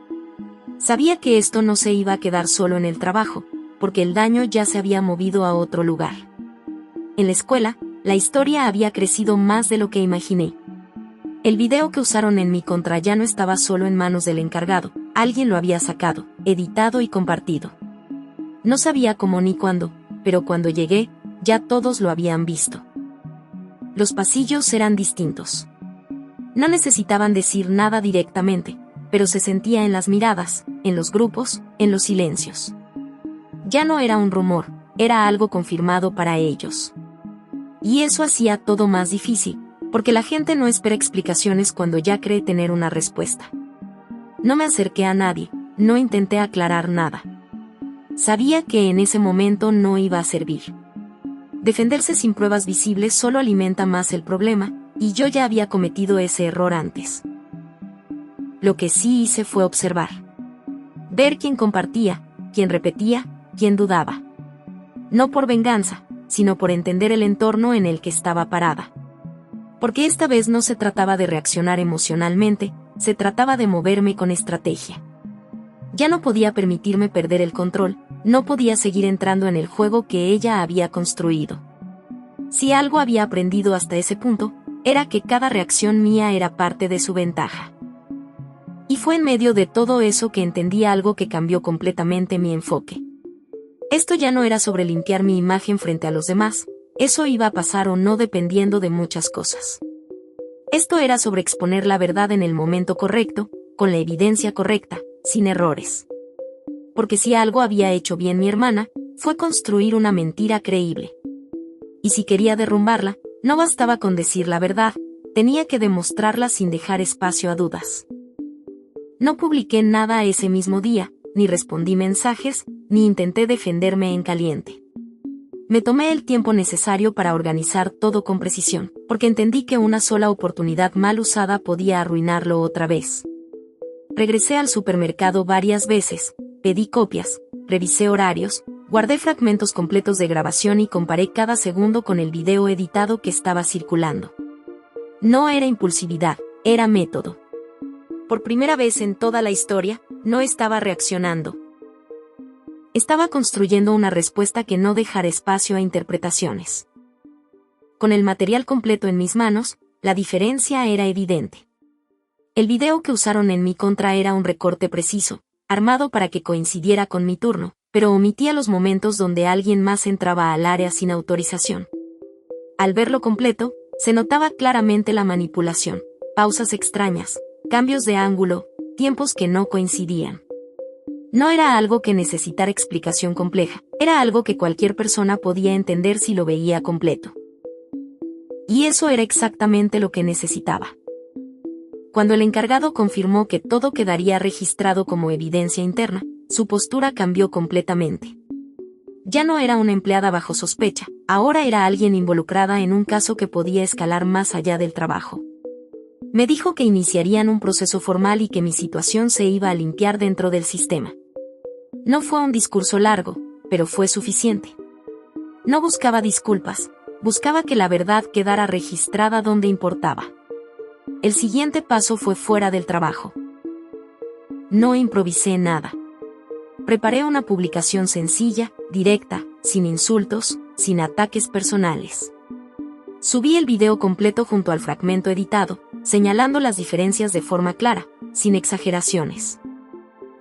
Sabía que esto no se iba a quedar solo en el trabajo, porque el daño ya se había movido a otro lugar. En la escuela, la historia había crecido más de lo que imaginé. El video que usaron en mi contra ya no estaba solo en manos del encargado, alguien lo había sacado, editado y compartido. No sabía cómo ni cuándo, pero cuando llegué, ya todos lo habían visto. Los pasillos eran distintos. No necesitaban decir nada directamente, pero se sentía en las miradas, en los grupos, en los silencios. Ya no era un rumor, era algo confirmado para ellos. Y eso hacía todo más difícil, porque la gente no espera explicaciones cuando ya cree tener una respuesta. No me acerqué a nadie, no intenté aclarar nada. Sabía que en ese momento no iba a servir. Defenderse sin pruebas visibles solo alimenta más el problema, y yo ya había cometido ese error antes. Lo que sí hice fue observar. Ver quién compartía, quién repetía, quién dudaba. No por venganza, sino por entender el entorno en el que estaba parada. Porque esta vez no se trataba de reaccionar emocionalmente, se trataba de moverme con estrategia. Ya no podía permitirme perder el control, no podía seguir entrando en el juego que ella había construido. Si algo había aprendido hasta ese punto, era que cada reacción mía era parte de su ventaja. Y fue en medio de todo eso que entendí algo que cambió completamente mi enfoque. Esto ya no era sobre limpiar mi imagen frente a los demás, eso iba a pasar o no dependiendo de muchas cosas. Esto era sobre exponer la verdad en el momento correcto, con la evidencia correcta, sin errores. Porque si algo había hecho bien mi hermana, fue construir una mentira creíble. Y si quería derrumbarla, no bastaba con decir la verdad, tenía que demostrarla sin dejar espacio a dudas. No publiqué nada ese mismo día, ni respondí mensajes, ni intenté defenderme en caliente. Me tomé el tiempo necesario para organizar todo con precisión, porque entendí que una sola oportunidad mal usada podía arruinarlo otra vez. Regresé al supermercado varias veces, pedí copias, revisé horarios, guardé fragmentos completos de grabación y comparé cada segundo con el video editado que estaba circulando. No era impulsividad, era método. Por primera vez en toda la historia, no estaba reaccionando. Estaba construyendo una respuesta que no dejara espacio a interpretaciones. Con el material completo en mis manos, la diferencia era evidente. El video que usaron en mi contra era un recorte preciso, armado para que coincidiera con mi turno, pero omitía los momentos donde alguien más entraba al área sin autorización. Al verlo completo, se notaba claramente la manipulación, pausas extrañas, cambios de ángulo, tiempos que no coincidían. No era algo que necesitara explicación compleja, era algo que cualquier persona podía entender si lo veía completo. Y eso era exactamente lo que necesitaba. Cuando el encargado confirmó que todo quedaría registrado como evidencia interna, su postura cambió completamente. Ya no era una empleada bajo sospecha, ahora era alguien involucrada en un caso que podía escalar más allá del trabajo. Me dijo que iniciarían un proceso formal y que mi situación se iba a limpiar dentro del sistema. No fue un discurso largo, pero fue suficiente. No buscaba disculpas, buscaba que la verdad quedara registrada donde importaba. El siguiente paso fue fuera del trabajo. No improvisé nada. Preparé una publicación sencilla, directa, sin insultos, sin ataques personales. Subí el video completo junto al fragmento editado, señalando las diferencias de forma clara, sin exageraciones.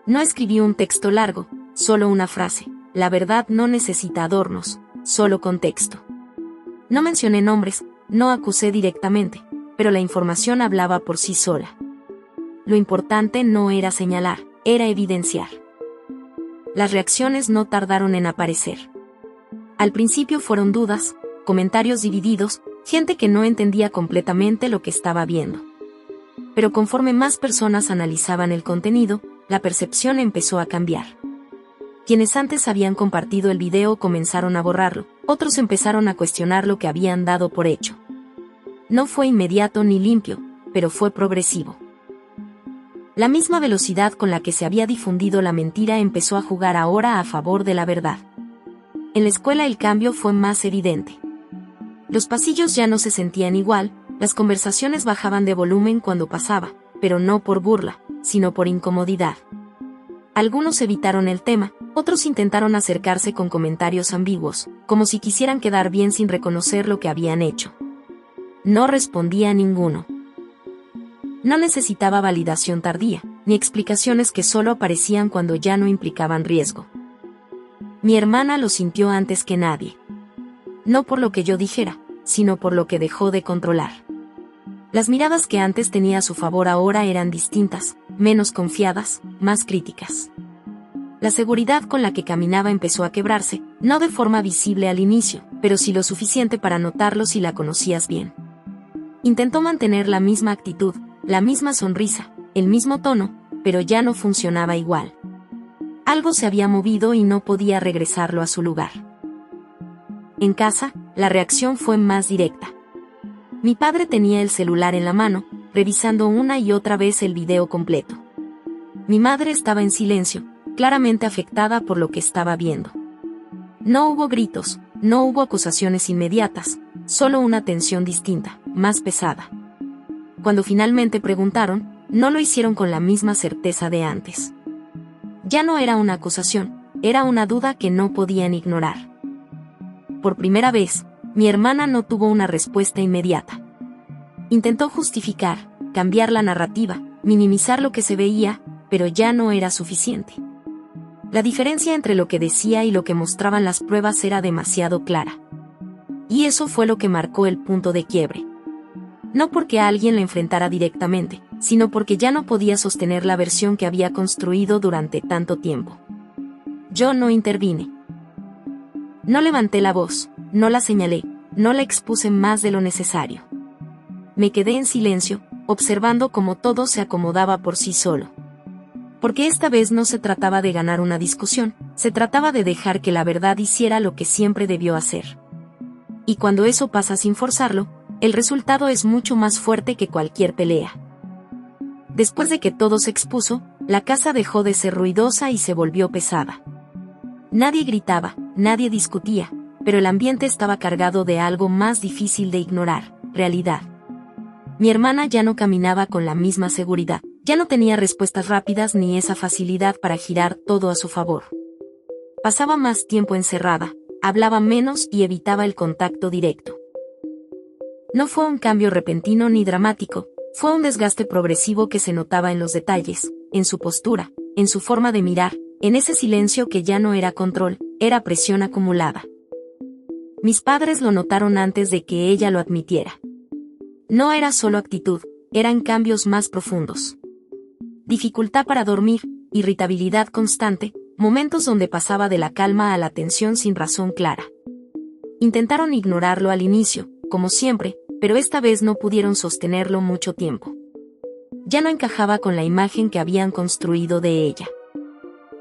No escribí un texto largo, solo una frase. La verdad no necesita adornos, solo contexto. No mencioné nombres, no acusé directamente, pero la información hablaba por sí sola. Lo importante no era señalar, era evidenciar. Las reacciones no tardaron en aparecer. Al principio fueron dudas, comentarios divididos, gente que no entendía completamente lo que estaba viendo. Pero conforme más personas analizaban el contenido, la percepción empezó a cambiar. Quienes antes habían compartido el video comenzaron a borrarlo, otros empezaron a cuestionar lo que habían dado por hecho. No fue inmediato ni limpio, pero fue progresivo. La misma velocidad con la que se había difundido la mentira empezó a jugar ahora a favor de la verdad. En la escuela el cambio fue más evidente. Los pasillos ya no se sentían igual, las conversaciones bajaban de volumen cuando pasaba, pero no por burla, sino por incomodidad. Algunos evitaron el tema, otros intentaron acercarse con comentarios ambiguos, como si quisieran quedar bien sin reconocer lo que habían hecho. No respondía a ninguno. No necesitaba validación tardía, ni explicaciones que solo aparecían cuando ya no implicaban riesgo. Mi hermana lo sintió antes que nadie. No por lo que yo dijera, sino por lo que dejó de controlar. Las miradas que antes tenía a su favor ahora eran distintas, menos confiadas, más críticas. La seguridad con la que caminaba empezó a quebrarse, no de forma visible al inicio, pero sí lo suficiente para notarlo si la conocías bien. Intentó mantener la misma actitud, la misma sonrisa, el mismo tono, pero ya no funcionaba igual. Algo se había movido y no podía regresarlo a su lugar. En casa, la reacción fue más directa. Mi padre tenía el celular en la mano, revisando una y otra vez el video completo. Mi madre estaba en silencio, claramente afectada por lo que estaba viendo. No hubo gritos, no hubo acusaciones inmediatas, solo una tensión distinta, más pesada. Cuando finalmente preguntaron, no lo hicieron con la misma certeza de antes. Ya no era una acusación, era una duda que no podían ignorar. Por primera vez, mi hermana no tuvo una respuesta inmediata. Intentó justificar, cambiar la narrativa, minimizar lo que se veía, pero ya no era suficiente. La diferencia entre lo que decía y lo que mostraban las pruebas era demasiado clara. Y eso fue lo que marcó el punto de quiebre. No porque alguien la enfrentara directamente, sino porque ya no podía sostener la versión que había construido durante tanto tiempo. Yo no intervine. No levanté la voz, no la señalé, no la expuse más de lo necesario. Me quedé en silencio, observando cómo todo se acomodaba por sí solo. Porque esta vez no se trataba de ganar una discusión, se trataba de dejar que la verdad hiciera lo que siempre debió hacer. Y cuando eso pasa sin forzarlo, el resultado es mucho más fuerte que cualquier pelea. Después de que todo se expuso, la casa dejó de ser ruidosa y se volvió pesada. Nadie gritaba, nadie discutía, pero el ambiente estaba cargado de algo más difícil de ignorar, realidad. Mi hermana ya no caminaba con la misma seguridad, ya no tenía respuestas rápidas ni esa facilidad para girar todo a su favor. Pasaba más tiempo encerrada, hablaba menos y evitaba el contacto directo. No fue un cambio repentino ni dramático, fue un desgaste progresivo que se notaba en los detalles, en su postura, en su forma de mirar, en ese silencio que ya no era control, era presión acumulada. Mis padres lo notaron antes de que ella lo admitiera. No era solo actitud, eran cambios más profundos. Dificultad para dormir, irritabilidad constante, momentos donde pasaba de la calma a la tensión sin razón clara. Intentaron ignorarlo al inicio, como siempre, pero esta vez no pudieron sostenerlo mucho tiempo. Ya no encajaba con la imagen que habían construido de ella.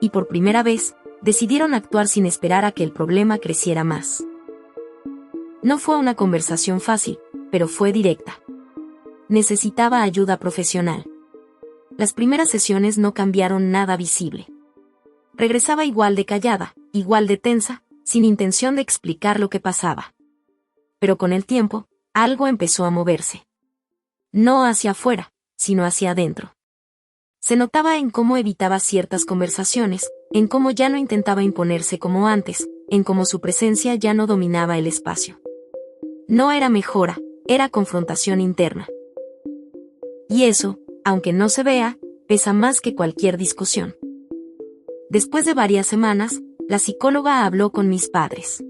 Y por primera vez, decidieron actuar sin esperar a que el problema creciera más. No fue una conversación fácil, pero fue directa. Necesitaba ayuda profesional. Las primeras sesiones no cambiaron nada visible. Regresaba igual de callada, igual de tensa, sin intención de explicar lo que pasaba. Pero con el tiempo, algo empezó a moverse. No hacia afuera, sino hacia adentro. Se notaba en cómo evitaba ciertas conversaciones, en cómo ya no intentaba imponerse como antes, en cómo su presencia ya no dominaba el espacio. No era mejora, era confrontación interna. Y eso, aunque no se vea, pesa más que cualquier discusión. Después de varias semanas, la psicóloga habló con mis padres.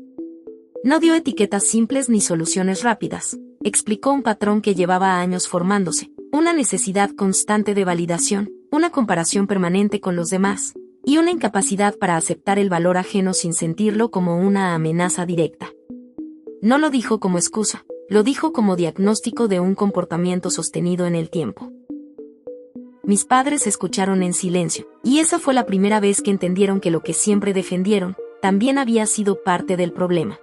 No dio etiquetas simples ni soluciones rápidas, explicó un patrón que llevaba años formándose, una necesidad constante de validación, una comparación permanente con los demás, y una incapacidad para aceptar el valor ajeno sin sentirlo como una amenaza directa. No lo dijo como excusa, lo dijo como diagnóstico de un comportamiento sostenido en el tiempo. Mis padres escucharon en silencio, y esa fue la primera vez que entendieron que lo que siempre defendieron, también había sido parte del problema.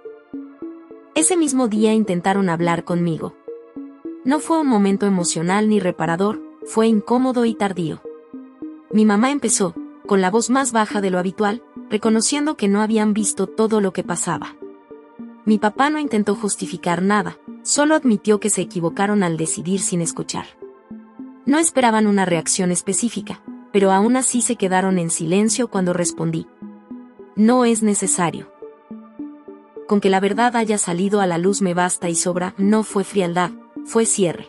Ese mismo día intentaron hablar conmigo. No fue un momento emocional ni reparador, fue incómodo y tardío. Mi mamá empezó, con la voz más baja de lo habitual, reconociendo que no habían visto todo lo que pasaba. Mi papá no intentó justificar nada, solo admitió que se equivocaron al decidir sin escuchar. No esperaban una reacción específica, pero aún así se quedaron en silencio cuando respondí. No es necesario. Con que la verdad haya salido a la luz me basta y sobra, no fue frialdad, fue cierre.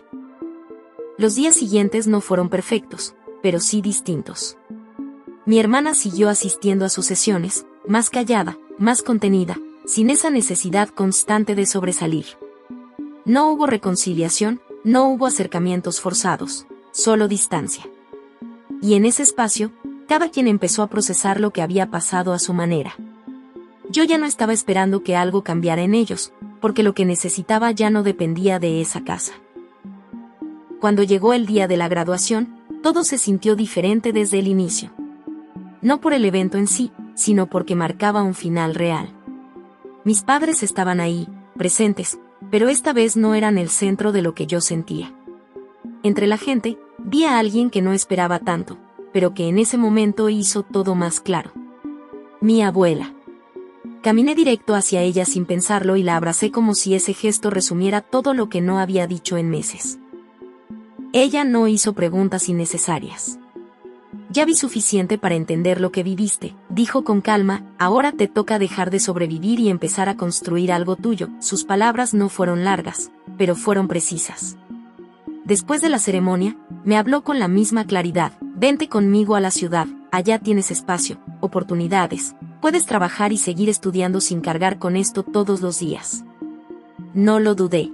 Los días siguientes no fueron perfectos, pero sí distintos. Mi hermana siguió asistiendo a sus sesiones, más callada, más contenida, sin esa necesidad constante de sobresalir. No hubo reconciliación, no hubo acercamientos forzados, solo distancia. Y en ese espacio, cada quien empezó a procesar lo que había pasado a su manera. Yo ya no estaba esperando que algo cambiara en ellos, porque lo que necesitaba ya no dependía de esa casa. Cuando llegó el día de la graduación, todo se sintió diferente desde el inicio. No por el evento en sí, sino porque marcaba un final real. Mis padres estaban ahí, presentes, pero esta vez no eran el centro de lo que yo sentía. Entre la gente, vi a alguien que no esperaba tanto, pero que en ese momento hizo todo más claro. Mi abuela. Caminé directo hacia ella sin pensarlo y la abracé como si ese gesto resumiera todo lo que no había dicho en meses. Ella no hizo preguntas innecesarias. Ya vi suficiente para entender lo que viviste, dijo con calma, ahora te toca dejar de sobrevivir y empezar a construir algo tuyo. Sus palabras no fueron largas, pero fueron precisas. Después de la ceremonia, me habló con la misma claridad, vente conmigo a la ciudad, allá tienes espacio, oportunidades, puedes trabajar y seguir estudiando sin cargar con esto todos los días. No lo dudé.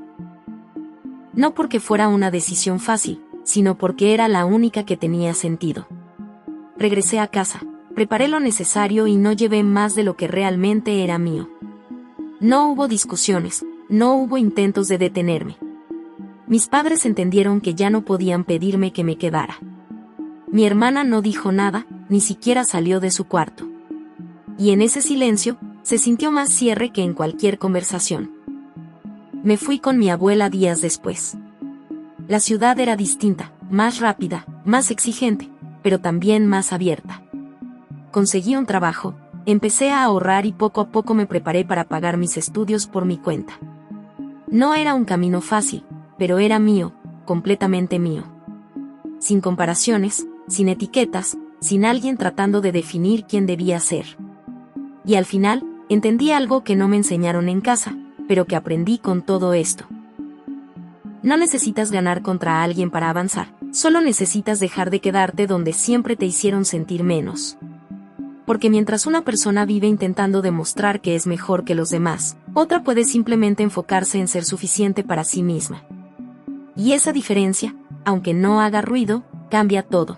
No porque fuera una decisión fácil, sino porque era la única que tenía sentido. Regresé a casa, preparé lo necesario y no llevé más de lo que realmente era mío. No hubo discusiones, no hubo intentos de detenerme. Mis padres entendieron que ya no podían pedirme que me quedara. Mi hermana no dijo nada, ni siquiera salió de su cuarto. Y en ese silencio, se sintió más cierre que en cualquier conversación. Me fui con mi abuela días después. La ciudad era distinta, más rápida, más exigente, pero también más abierta. Conseguí un trabajo, empecé a ahorrar y poco a poco me preparé para pagar mis estudios por mi cuenta. No era un camino fácil, pero era mío, completamente mío. Sin comparaciones, sin etiquetas, sin alguien tratando de definir quién debía ser. Y al final, entendí algo que no me enseñaron en casa, pero que aprendí con todo esto. No necesitas ganar contra alguien para avanzar, solo necesitas dejar de quedarte donde siempre te hicieron sentir menos. Porque mientras una persona vive intentando demostrar que es mejor que los demás, otra puede simplemente enfocarse en ser suficiente para sí misma. Y esa diferencia, aunque no haga ruido, cambia todo.